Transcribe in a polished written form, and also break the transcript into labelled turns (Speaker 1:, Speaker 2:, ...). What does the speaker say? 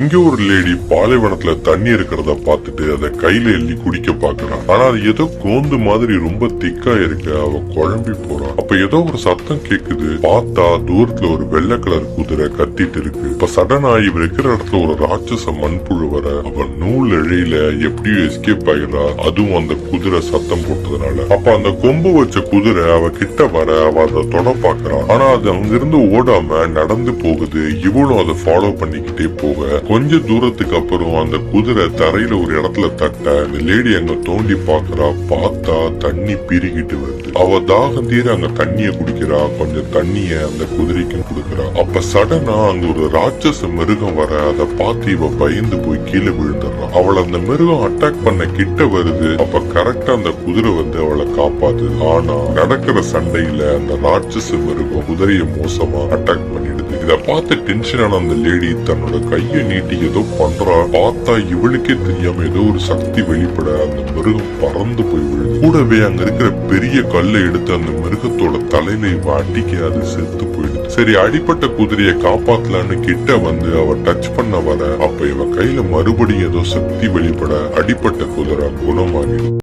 Speaker 1: இங்க ஒரு லேடி பாலைவனத்துல தண்ணி இருக்கிறத பாத்துட்டு அத கையில எள்ளி குடிக்க பாக்குறான். ஆனா அது ஏதோ கோந்து மாதிரி ரொம்ப திக்கா இருக்கு. அவ குழம்பி போறான். அப்ப ஏதோ ஒரு சத்தம் கேக்குது. பார்த்தா தூரத்துல ஒரு வெள்ளை கலர் குதிரை கத்திட்டு இருக்கு. இப்ப சடனா இவர் இருக்கிற இடத்துல ஒரு ராட்சச மண்புழு வர அவன் நூல் இழையில எப்படியோ எஸ்கேப் ஆகிறா. அதுவும் அந்த குதிரை சத்தம் போட்டதுனால. அப்ப அந்த கொம்பு வச்ச குதிரை அவ கிட்ட வர அவ அதை தொட பாக்குறான். ஆனா அது அங்கிருந்து ஓடாம நடந்து போகுது. இவளும் அதை ஃபாலோ பண்ணிக்கிட்டே போக கொஞ்ச தூரத்துக்கு அப்புறம் அந்த குதிரை தரையில ஒரு இடத்துல தட்ட அந்த லேடி அங்க தோண்டி பாக்குறா. பார்த்தா தண்ணி பிரிகிட்டு வருது. அவ தாகம் தீர அங்க தண்ணிய குடிக்கிறா. கொஞ்சம் தண்ணிய அந்த குதிரைக்கு கொடுக்கறா. அப்ப சடனா அங்க ஒரு ராட்சச மிருகம் வர அதை பார்த்து இவ பயந்து போய் கீழே விழுந்துடுறான். அவளை அந்த மிருகம் அட்டாக் பண்ண கிட்ட வருது. அப்ப கரெக்டா அந்த குதிரை வந்து அவளை காப்பாத்துது. ஆனா நடக்கிற சண்டையில அந்த ராட்சச மிருகம் குதிரைய மோசமா அட்டாக் பண்ணிடுது. இத பார்த்து டென்ஷனான அந்த லேடி தன்னோட கைய நீட்டி ஏதோ பண்றா. பார்த்தா இவளுக்கே தெரியாம ஏதோ ஒரு சக்தி வெளிப்பட அந்த மிருகம் பறந்து போய் விழுது. கூடவே அங்க இருக்கிற பெரிய கல்லை எடுத்து அந்த மிருகத்தோட தலையில இவ அடிக்க அது செத்து போயிடுது. சரி, அடிப்பட்ட குதிரைய காப்பாத்தலான்னு கிட்ட வந்து அவ டச் பண்ண வர அப்ப இவ கையில மறுபடியும் ஏதோ சக்தி வெளிப்பட அடிப்பட்ட குதிரை குணமாகிடும்.